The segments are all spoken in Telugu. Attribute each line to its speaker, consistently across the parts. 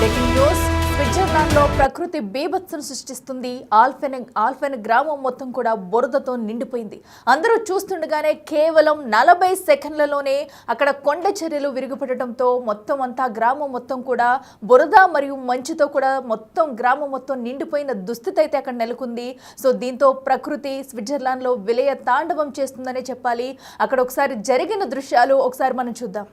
Speaker 1: Breaking news. స్విట్జర్లాండ్లో ప్రకృతి బీభత్సం సృష్టిస్తుంది. ఆల్ఫెన్ గ్రామం మొత్తం కూడా బురదతో నిండిపోయింది. అందరూ చూస్తుండగానే కేవలం 40 సెకండ్లలోనే అక్కడ కొండ చర్యలు విరిగిపడటంతో మొత్తం అంతా గ్రామం మొత్తం కూడా బురద మరియు మంచుతో కూడా మొత్తం గ్రామం మొత్తం నిండిపోయిన దుస్థితి అయితే అక్కడ నెలకొంది. సో దీంతో ప్రకృతి స్విట్జర్లాండ్లో విలయ తాండవం చేస్తుందనే చెప్పాలి. అక్కడ ఒకసారి జరిగిన దృశ్యాలు ఒకసారి మనం చూద్దాం.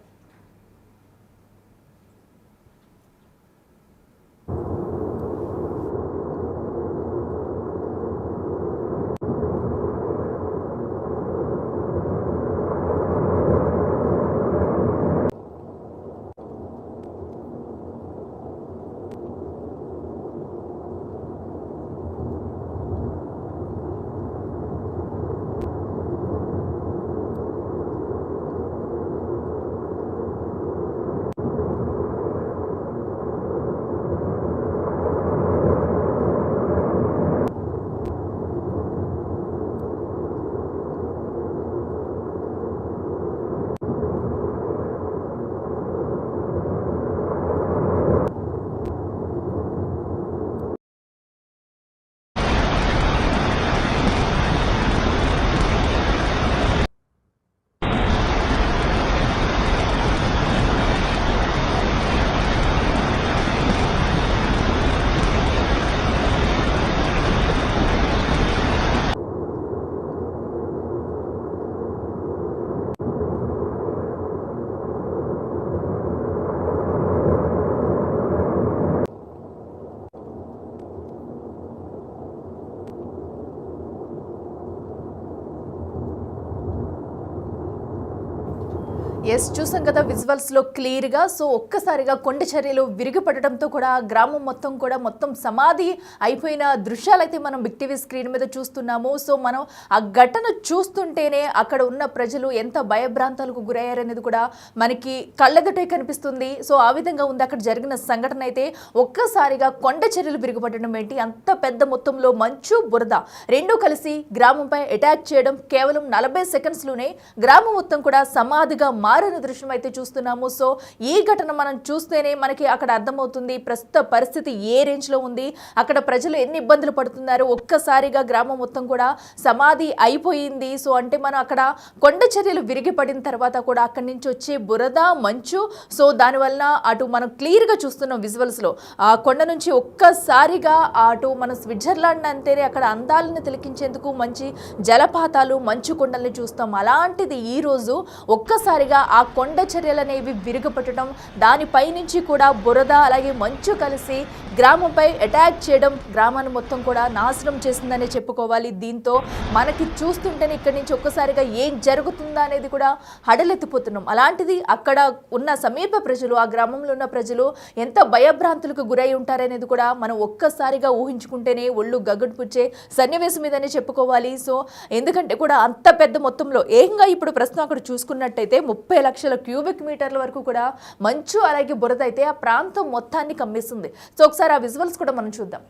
Speaker 1: చూసాం కదా విజువల్స్ లో క్లియర్ గా. సో ఒక్కసారిగా కొండ చర్యలు విరిగిపడటంతో కూడా గ్రామం మొత్తం కూడా మొత్తం సమాధి అయిపోయిన దృశ్యాలు అయితే మనం బిగ్ టీవీ స్క్రీన్ మీద చూస్తున్నాము. సో మనం ఆ ఘటన చూస్తుంటేనే అక్కడ ఉన్న ప్రజలు ఎంత భయభ్రాంతాలకు గురయ్యారనేది కూడా మనకి కళ్ళెదుటే కనిపిస్తుంది. సో ఆ విధంగా ఉంది అక్కడ జరిగిన సంఘటన అయితే. ఒక్కసారిగా కొండ చర్యలు విరిగిపడడం ఏంటి, అంత పెద్ద మొత్తంలో మంచు బురద రెండూ కలిసి గ్రామంపై అటాక్ చేయడం కేవలం 40 సెకండ్స్లోనే గ్రామం మొత్తం కూడా సమాధిగా మారిన దృశ్యం అయితే చూస్తున్నాము. సో ఈ ఘటన మనం చూస్తేనే మనకి అక్కడ అర్థమవుతుంది ప్రస్తుత పరిస్థితి ఏ రేంజ్ లో ఉంది, అక్కడ ప్రజలు ఎన్ని ఇబ్బందులు పడుతున్నారు. ఒక్కసారిగా గ్రామం మొత్తం కూడా సమాధి అయిపోయింది. సో అంటే మనం అక్కడ కొండ చర్యలు విరిగిపడిన తర్వాత కూడా అక్కడి నుంచి వచ్చే బురద మంచు, సో దానివల్ల అటు మనం క్లియర్ గా చూస్తున్నాం విజువల్స్ లో. ఆ కొండ నుంచి ఒక్కసారిగా అటు మన స్విట్జర్లాండ్ అంటేనే అక్కడ అందాలను తిలకించేందుకు మంచి జలపాతాలు మంచు కొండల్ని చూస్తాం. అలాంటిది ఈ రోజు ఒక్కసారిగా ఆ కొండ చర్యలు అనేవి విరిగిపట్టడం, దానిపై నుంచి కూడా బురద అలాగే మంచు కలిసి గ్రామంపై అటాక్ చేయడం గ్రామాన్ని మొత్తం కూడా నాశనం చేసిందనే చెప్పుకోవాలి. దీంతో మనకి చూస్తుంటేనే ఇక్కడి నుంచి ఒక్కసారిగా ఏం జరుగుతుందా అనేది కూడా హడలెత్తిపోతున్నాం. అలాంటిది అక్కడ ఉన్న సమీప ప్రజలు, ఆ గ్రామంలో ఉన్న ప్రజలు ఎంత భయభ్రాంతులకు గురై ఉంటారనేది కూడా మనం ఒక్కసారిగా ఊహించుకుంటేనే ఒళ్ళు గగుడుపుచ్చే సన్నివేశం మీదనే చెప్పుకోవాలి. సో ఎందుకంటే కూడా అంత పెద్ద మొత్తంలో ఏంగా ఇప్పుడు ప్రస్తుతం అక్కడ చూసుకున్నట్టయితే 30 లక్షల క్యూబిక్ మీటర్ల వరకు కూడా మంచు అలాగే బురద అయితే ఆ ప్రాంతం మొత్తాన్ని కమ్మేస్తుంది. సో ఒకసారి ఆ విజువల్స్ కూడా మనం చూద్దాం.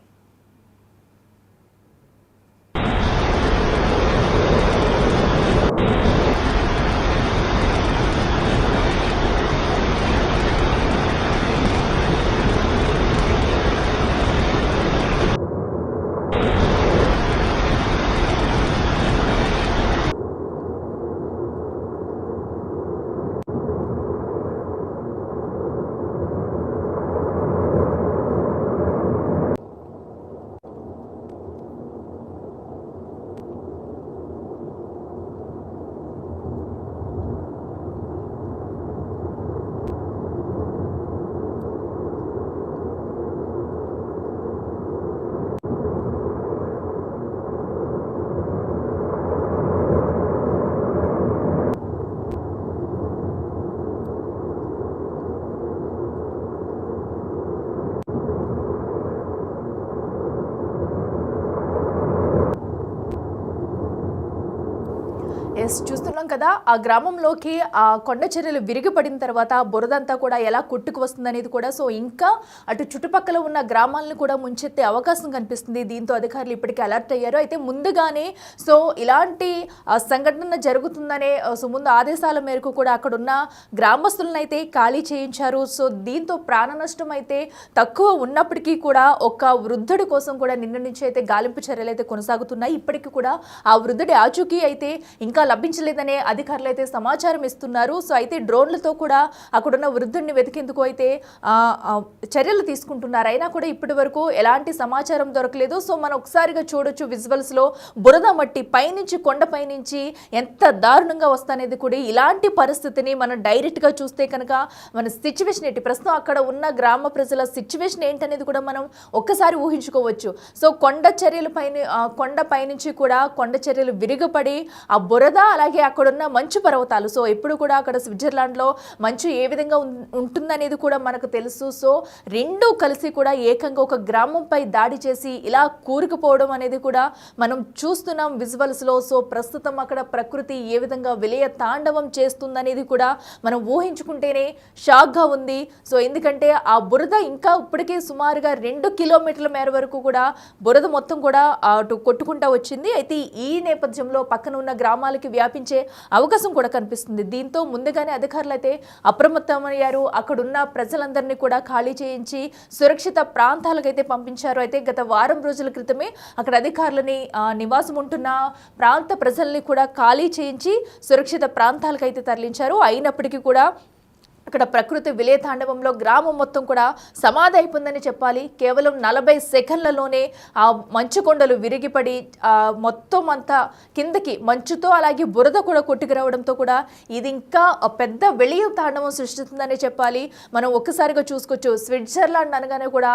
Speaker 1: ఎస్ చూస్తున్నాం కదా, ఆ గ్రామంలోకి ఆ కొండ చర్యలు విరిగిపడిన తర్వాత బురదంతా కూడా ఎలా కొట్టుకు వస్తుంది అనేది కూడా సో ఇంకా అటు చుట్టుపక్కల ఉన్న గ్రామాలను కూడా ముంచెత్తే అవకాశం కనిపిస్తుంది. దీంతో అధికారులు ఇప్పటికే అలర్ట్ అయ్యారు. అయితే ముందుగానే సో ఇలాంటి సంఘటన జరుగుతుందనే సో ముందు ఆదేశాల మేరకు కూడా అక్కడున్న గ్రామస్తులను అయితే ఖాళీ చేయించారు. సో దీంతో ప్రాణ నష్టం అయితే తక్కువ ఉన్నప్పటికీ కూడా ఒక వృద్ధుడి కోసం కూడా నిన్న నుంచి అయితే గాలింపు చర్యలు అయితే కొనసాగుతున్నాయి. ఇప్పటికీ కూడా ఆ వృద్ధుడి ఆచూకీ అయితే ఇంకా లభించలేదనే అధికారులు అయితే సమాచారం ఇస్తున్నారు. సో అయితే డ్రోన్లతో కూడా అక్కడున్న వృద్ధుడిని వెతికేందుకు అయితే చర్యలు తీసుకుంటున్నారు. అయినా కూడా ఇప్పటి వరకు ఎలాంటి సమాచారం దొరకలేదు. సో మనం ఒకసారిగా చూడొచ్చు విజువల్స్ లో బురద మట్టి పైనుంచి కొండపై నుంచి ఎంత దారుణంగా వస్తనేది కూడా. ఇలాంటి పరిస్థితిని మనం డైరెక్ట్ గా చూస్తే కనుక మన సిచ్యువేషన్ ఏంటి, ప్రస్తుతం అక్కడ ఉన్న గ్రామ ప్రజల సిచ్యువేషన్ ఏంటనేది కూడా మనం ఒక్కసారి ఊహించుకోవచ్చు. సో కొండ చర్యల కొండ పైనుంచి కూడా కొండ చర్యలు విరిగిపడి ఆ బురద అలాగే అక్కడున్న మంచు పర్వతాలు. సో ఎప్పుడు కూడా అక్కడ స్విట్జర్లాండ్లో మంచు ఏ విధంగా ఉంటుందనేది కూడా మనకు తెలుసు. సో రెండూ కలిసి కూడా ఏకంగా ఒక గ్రామంపై దాడి చేసి ఇలా కూరుకుపోవడం అనేది కూడా మనం చూస్తున్నాం విజువల్స్లో. సో ప్రస్తుతం అక్కడ ప్రకృతి ఏ విధంగా విలయ తాండవం చేస్తుందనేది కూడా మనం ఊహించుకుంటేనే షాక్గా ఉంది. సో ఎందుకంటే ఆ బురద ఇంకా ఇప్పటికే సుమారుగా 2 కిలోమీటర్ల మేర వరకు కూడా బురద మొత్తం కూడా అటు కొట్టుకుంటా వచ్చింది. అయితే ఈ నేపథ్యంలో పక్కన ఉన్న గ్రామాలకి వ్యాపించే అవకాశం కూడా కనిపిస్తుంది. దీంతో ముందుగానే అధికారులు అయితే అప్రమత్తమయ్యారు. అక్కడున్న ప్రజలందరినీ కూడా ఖాళీ చేయించి సురక్షిత ప్రాంతాలకైతే పంపించారు. అయితే గత వారం రోజుల క్రితమే అక్కడ అధికారులని నివాసం ఉంటున్న ప్రాంత ప్రజల్ని కూడా ఖాళీ చేయించి సురక్షిత ప్రాంతాలకైతే తరలించారు. అయినప్పటికీ కూడా అక్కడ ప్రకృతి విలయతాండవంలో గ్రామం మొత్తం కూడా సమాధి అయిపోయిందని చెప్పాలి. కేవలం 40 సెకండ్లలోనే ఆ మంచు కొండలు విరిగిపడి మొత్తం అంతా కిందకి మంచుతో అలాగే బురద కూడా కొట్టుకురావడంతో కూడా ఇది ఇంకా పెద్ద విలయ తాండవం సృష్టిస్తుందని చెప్పాలి. మనం ఒక్కసారిగా చూసుకోవచ్చు. స్విట్జర్లాండ్ అనగానే కూడా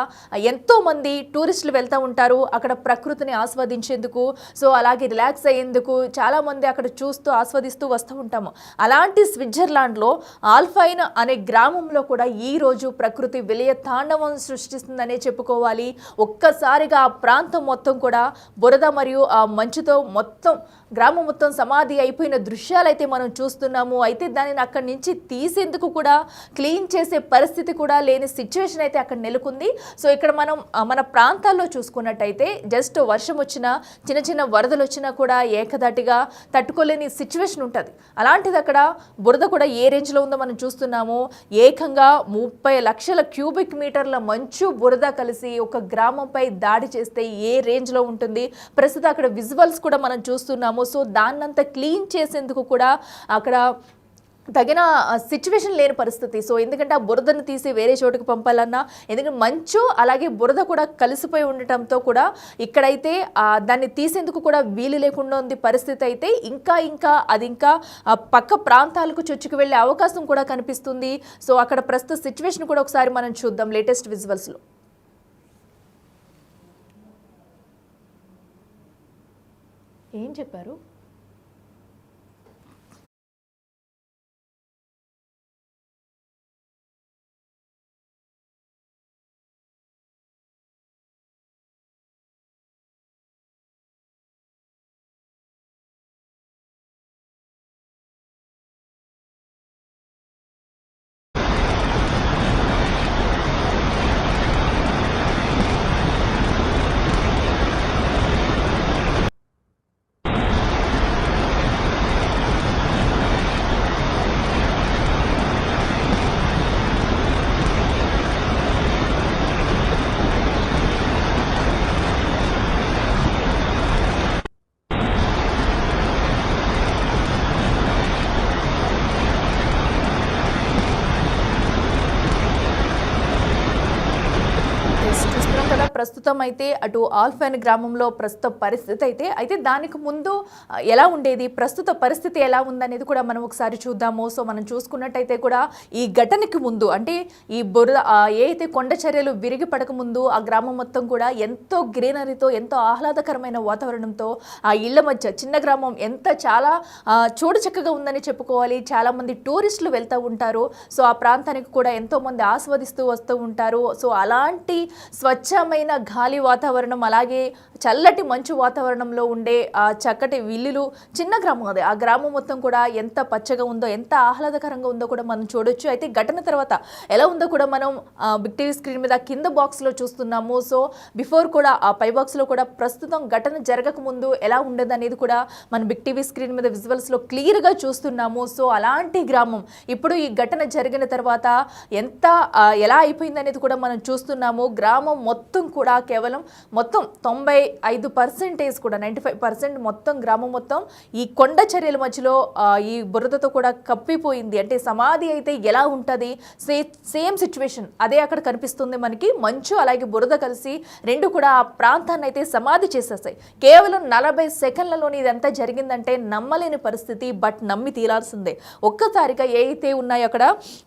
Speaker 1: ఎంతో మంది టూరిస్టులు వెళ్తూ ఉంటారు అక్కడ ప్రకృతిని ఆస్వాదించేందుకు. సో అలాగే రిలాక్స్ అయ్యేందుకు చాలా మంది అక్కడ చూస్తూ ఆస్వాదిస్తూ వస్తూ ఉంటాము. అలాంటి స్విట్జర్లాండ్లో ఆల్ఫైన్ అనే గ్రామంలో కూడా ఈ రోజు ప్రకృతి విలయ తాండవం సృష్టిస్తుందనే చెప్పుకోవాలి. ఒక్కసారిగా ఆ ప్రాంతం మొత్తం కూడా బురద మరియు ఆ మంచుతో మొత్తం గ్రామం మొత్తం సమాధి అయిపోయిన దృశ్యాలైతే మనం చూస్తున్నాము. అయితే దానిని అక్కడి నుంచి తీసేందుకు కూడా క్లీన్ చేసే పరిస్థితి కూడా లేని సిచ్యువేషన్ అయితే అక్కడ నెలకొంది. సో ఇక్కడ మనం మన ప్రాంతాల్లో చూసుకున్నట్టయితే జస్ట్ వర్షం వచ్చినా చిన్న చిన్న వరదలు వచ్చినా కూడా ఏకదాటిగా తట్టుకోలేని సిచ్యువేషన్ ఉంటుంది. అలాంటిది అక్కడ బురద కూడా ఏ రేంజ్లో ఉందో మనం చూస్తున్నాము. ఏకంగా 30 లక్షల క్యూబిక్ మీటర్ల మంచు బురద కలిసి ఒక గ్రామంపై దాడి చేస్తే ఏ రేంజ్లో ఉంటుంది. ప్రస్తుతం అక్కడ విజువల్స్ కూడా మనం చూస్తున్నాము. సో దాన్నంతా క్లీన్ చేసేందుకు కూడా అక్కడ తగిన సిచ్యువేషన్ లేని పరిస్థితి. సో ఎందుకంటే ఆ బురదను తీసి వేరే చోటుకు పంపాలన్నా, ఎందుకంటే మంచు అలాగే బురద కూడా కలిసిపోయి ఉండటంతో కూడా ఇక్కడైతే దాన్ని తీసేందుకు కూడా వీలు లేకుండా ఉంది పరిస్థితి. అయితే ఇంకా అది ఇంకా పక్క ప్రాంతాలకు చొచ్చుకు వెళ్ళే అవకాశం కూడా కనిపిస్తుంది. సో అక్కడ ప్రస్తుత సిచ్యువేషన్ కూడా ఒకసారి మనం చూద్దాం లేటెస్ట్ విజువల్స్లో. ఏం చెప్పారు? ప్రస్తుతం అయితే అటు ఆల్ఫైన్ గ్రామంలో ప్రస్తుత పరిస్థితి అయితే దానికి ముందు ఎలా ఉండేది, ప్రస్తుత పరిస్థితి ఎలా ఉందనేది కూడా మనం ఒకసారి చూద్దాము. సో మనం చూసుకున్నట్టయితే కూడా ఈ ఘటనకి ముందు అంటే ఈ బురద ఏ అయితే కొండ చర్యలు విరిగి పడక ముందు ఆ గ్రామం మొత్తం కూడా ఎంతో గ్రీనరీతో ఎంతో ఆహ్లాదకరమైన వాతావరణంతో ఆ ఇళ్ల మధ్య చిన్న గ్రామం చాలా చూడ చక్కగా ఉందని చెప్పుకోవాలి. చాలా మంది టూరిస్టులు వెళ్తూ ఉంటారు. సో ఆ ప్రాంతానికి కూడా ఎంతో మంది ఆస్వాదిస్తూ వస్తూ ఉంటారు. సో అలాంటి స్వచ్ఛమైన స్వచ్ఛమైన గాలి వాతావరణం, అలాగే చల్లటి మంచు వాతావరణంలో ఉండే ఆ చక్కటి విల్లులు, చిన్న గ్రామం అది. ఆ గ్రామం మొత్తం కూడా ఎంత పచ్చగా ఉందో, ఎంత ఆహ్లాదకరంగా ఉందో కూడా మనం చూడొచ్చు. అయితే ఘటన తర్వాత ఎలా ఉందో కూడా మనం బిగ్ టీవీ స్క్రీన్ మీద కింద బాక్స్లో చూస్తున్నాము. సో బిఫోర్ కూడా ఆ పై బాక్స్లో కూడా ప్రస్తుతం ఘటన జరగక ముందు ఎలా ఉండదు అనేది కూడా మనం బిగ్ టీవీ స్క్రీన్ మీద విజువల్స్లో క్లియర్గా చూస్తున్నాము. సో అలాంటి గ్రామం ఇప్పుడు ఈ ఘటన జరిగిన తర్వాత ఎంత ఎలా అయిపోయింది అనేది కూడా మనం చూస్తున్నాము. గ్రామం మొత్తం కూడా కేవలం మొత్తం 95% కూడా 95% మొత్తం గ్రామం మొత్తం ఈ కొండ చర్యల మధ్యలో ఈ బురదతో కూడా కప్పిపోయింది. అంటే సమాధి అయితే ఎలా ఉంటుంది, సేమ్ సిచ్యువేషన్ అదే అక్కడ కనిపిస్తుంది మనకి. మంచు అలాగే బురద కలిసి రెండు కూడా ఆ ప్రాంతాన్ని అయితే సమాధి చేసేసాయి. కేవలం 40 సెకండ్లలోని ఇదంతా జరిగిందంటే నమ్మలేని పరిస్థితి. బట్ నమ్మి తీరాల్సిందే. ఒక్కసారిగా ఏ అయితే ఉన్నాయో అక్కడ.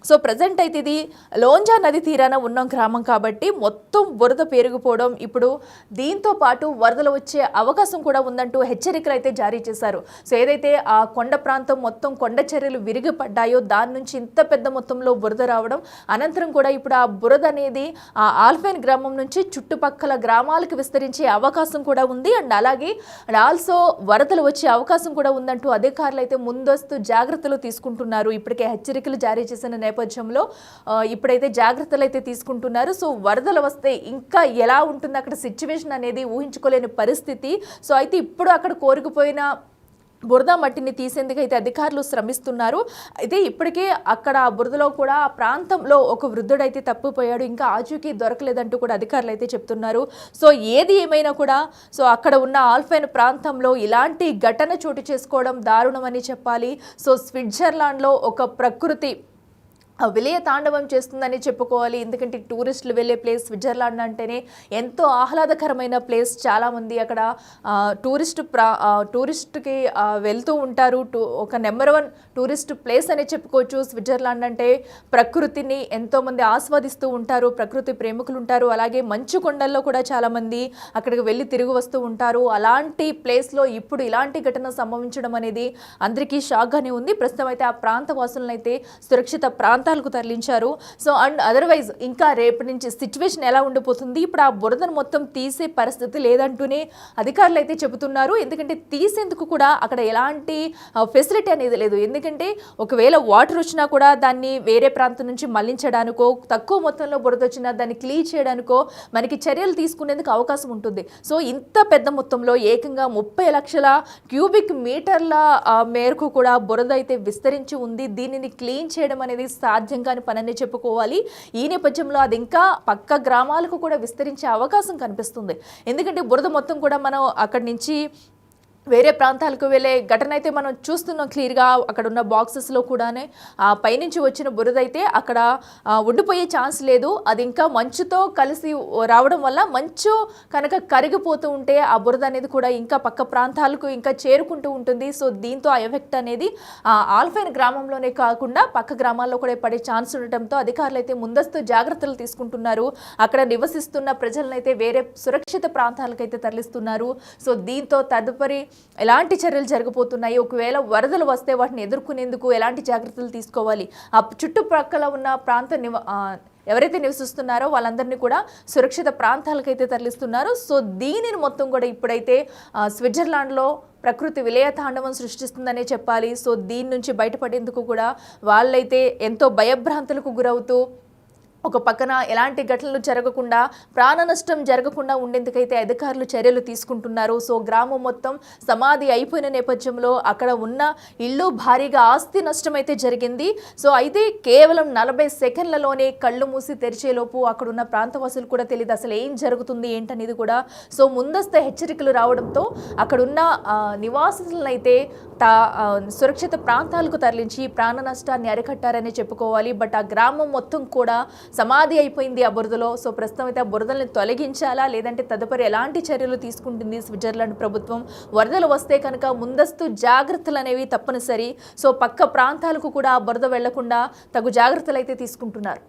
Speaker 1: సో ప్రజెంట్ అయితే ఇది లోంజా నది తీరాన ఉన్న గ్రామం కాబట్టి మొత్తం బురద పెరిగిపోవడం, ఇప్పుడు దీంతో పాటు వరదలు వచ్చే అవకాశం కూడా ఉందంటూ హెచ్చరికలు అయితే జారీ చేశారు. సో ఏదైతే ఆ కొండ ప్రాంతం మొత్తం కొండ చర్యలు విరిగిపడ్డాయో దాని నుంచి ఇంత పెద్ద మొత్తంలో బురద రావడం, అనంతరం కూడా ఇప్పుడు ఆ బురద అనేది ఆ ఆల్ఫైన్ గ్రామం నుంచి చుట్టుపక్కల గ్రామాలకు విస్తరించే అవకాశం కూడా ఉంది. అండ్ అలాగే ఆల్సో వరదలు వచ్చే అవకాశం కూడా ఉందంటూ అధికారులు అయితే ముందస్తు జాగ్రత్తలు తీసుకుంటున్నారు. ఇప్పటికే హెచ్చరికలు జారీ చేసిన నేపథ్యంలో ఇప్పుడైతే జాగ్రత్తలు అయితే తీసుకుంటున్నారు. సో వరదలు వస్తే ఇంకా ఎలా ఉంటుంది అక్కడ సిచ్యువేషన్ అనేది ఊహించుకోలేని పరిస్థితి. సో అయితే ఇప్పుడు అక్కడ కోరుకుపోయిన బురద మట్టిని తీసేందుకు అయితే అధికారులు శ్రమిస్తున్నారు. అయితే ఇప్పటికే అక్కడ ఆ బురదలో కూడా ఆ ప్రాంతంలో ఒక వృద్ధుడైతే తప్పిపోయాడు, ఇంకా ఆచూకీ దొరకలేదంటూ కూడా అధికారులు అయితే చెప్తున్నారు. సో ఏది ఏమైనా కూడా సో అక్కడ ఉన్న ఆల్ఫైన్ ప్రాంతంలో ఇలాంటి ఘటన చోటు చేసుకోవడం దారుణమని చెప్పాలి. సో స్విట్జర్లాండ్లో ఒక ప్రకృతి విలయ తాండవం చేస్తుందని చెప్పుకోవాలి. ఎందుకంటే టూరిస్టులు వెళ్ళే ప్లేస్ స్విట్జర్లాండ్ అంటేనే ఎంతో ఆహ్లాదకరమైన ప్లేస్. చాలామంది అక్కడ టూరిస్ట్కి వెళ్తూ ఉంటారు. ఒక నెంబర్ 1 టూరిస్ట్ ప్లేస్ అని చెప్పుకోవచ్చు స్విట్జర్లాండ్ అంటే. ప్రకృతిని ఎంతోమంది ఆస్వాదిస్తూ ఉంటారు, ప్రకృతి ప్రేమికులు ఉంటారు. అలాగే మంచు కొండల్లో కూడా చాలామంది అక్కడికి వెళ్ళి తిరిగి వస్తూ ఉంటారు. అలాంటి ప్లేస్లో ఇప్పుడు ఇలాంటి ఘటన సంభవించడం అనేది అందరికీ షాక్గానే ఉంది. ప్రస్తుతం అయితే ఆ ప్రాంత వాసులను అయితే సురక్షిత ప్రాంతాలకు తరలించారు. సో అండ్ అదర్వైజ్ ఇంకా రేపటి నుంచి సిచ్యువేషన్ ఎలా ఉండిపోతుంది, ఇప్పుడు ఆ బురదను మొత్తం తీసే పరిస్థితి లేదంటూనే అధికారులు అయితే చెబుతున్నారు. ఎందుకంటే తీసేందుకు కూడా అక్కడ ఎలాంటి ఫెసిలిటీ అనేది లేదు. ఎందుకంటే ఒకవేళ వాటర్ వచ్చినా కూడా దాన్ని వేరే ప్రాంతం నుంచి మళ్లించడానికో, తక్కువ మొత్తంలో బురద వచ్చినా దాన్ని క్లీన్ చేయడానికో మనకి చర్యలు తీసుకునేందుకు అవకాశం ఉంటుంది. సో ఇంత పెద్ద మొత్తంలో ఏకంగా 30 లక్షల క్యూబిక్ మీటర్ల మేరకు కూడా బురద అయితే విస్తరించి ఉంది. దీనిని క్లీన్ చేయడం అనేది సాధ్యం కాని పనని చెప్పుకోవాలి. ఈ నేపథ్యంలో అది ఇంకా పక్క గ్రామాలకు కూడా విస్తరించే అవకాశం కనిపిస్తుంది. ఎందుకంటే బురద మొత్తం కూడా మనం అక్కడి నుంచి వేరే ప్రాంతాలకు వెళ్ళే ఘటన అయితే మనం చూస్తున్నాం క్లియర్గా. అక్కడ ఉన్న బాక్సెస్లో కూడానే ఆ పైనుంచి వచ్చిన బురద అయితే అక్కడ ఉండిపోయే ఛాన్స్ లేదు. అది ఇంకా మంచుతో కలిసి రావడం వల్ల మంచు కనుక కరిగిపోతూ ఉంటే ఆ బురద అనేది కూడా ఇంకా పక్క ప్రాంతాలకు ఇంకా చేరుకుంటూ ఉంటుంది. సో దీంతో ఆ ఎఫెక్ట్ అనేది ఆల్ఫైన్ గ్రామంలోనే కాకుండా పక్క గ్రామాల్లో కూడా పడే ఛాన్స్ ఉండటంతో అధికారులు అయితే ముందస్తు జాగ్రత్తలు తీసుకుంటున్నారు. అక్కడ నివసిస్తున్న ప్రజలను అయితే వేరే సురక్షిత ప్రాంతాలకైతే తరలిస్తున్నారు. సో దీంతో తదుపరి ఎలాంటి చర్యలు జరగబోతున్నాయి, ఒకవేళ వరదలు వస్తే వాటిని ఎదుర్కొనేందుకు ఎలాంటి జాగ్రత్తలు తీసుకోవాలి, ఆ చుట్టుప్రక్కల ఉన్న ఎవరైతే నివసిస్తున్నారో వాళ్ళందరినీ కూడా సురక్షిత ప్రాంతాలకైతే తరలిస్తున్నారు. సో దీనిని మొత్తం కూడా ఇప్పుడైతే స్విట్జర్లాండ్లో ప్రకృతి విలయ తాండవం సృష్టిస్తుందనే చెప్పాలి. సో దీని నుంచి బయటపడేందుకు కూడా వాళ్ళైతే ఎంతో భయభ్రాంతులకు గురవుతూ ఒక పక్కన ఎలాంటి ఘటనలు జరగకుండా, ప్రాణ నష్టం జరగకుండా ఉండేందుకైతే అధికారులు చర్యలు తీసుకుంటున్నారు. సో గ్రామం మొత్తం సమాధి అయిపోయిన నేపథ్యంలో అక్కడ ఉన్న ఇల్లు భారీగా ఆస్తి నష్టం అయితే జరిగింది. సో అయితే కేవలం 40 సెకండ్లలోనే కళ్ళు మూసి తెరిచేలోపు అక్కడ ఉన్న ప్రాంతవాసులు కూడా తెలియదు అసలు ఏం జరుగుతుంది ఏంటనేది కూడా. సో ముందస్తు హెచ్చరికలు రావడంతో అక్కడున్న నివాసులను అయితే సురక్షిత ప్రాంతాలకు తరలించి ప్రాణ నష్టాన్ని అరికట్టారని చెప్పుకోవాలి. బట్ ఆ గ్రామం మొత్తం కూడా సమాధి అయిపోయింది ఆ బురదలో. సో ప్రస్తుతం అయితే ఆ బురదల్ని తొలగించాలా లేదంటే తదుపరి ఎలాంటి చర్యలు తీసుకుంటుంది స్విట్జర్లాండ్ ప్రభుత్వం, వరదలు వస్తే కనుక ముందస్తు జాగ్రత్తలు అనేవి తప్పనిసరి. సో పక్క ప్రాంతాలకు కూడా ఆ బురద వెళ్లకుండా తగు జాగ్రత్తలు అయితే తీసుకుంటున్నారు.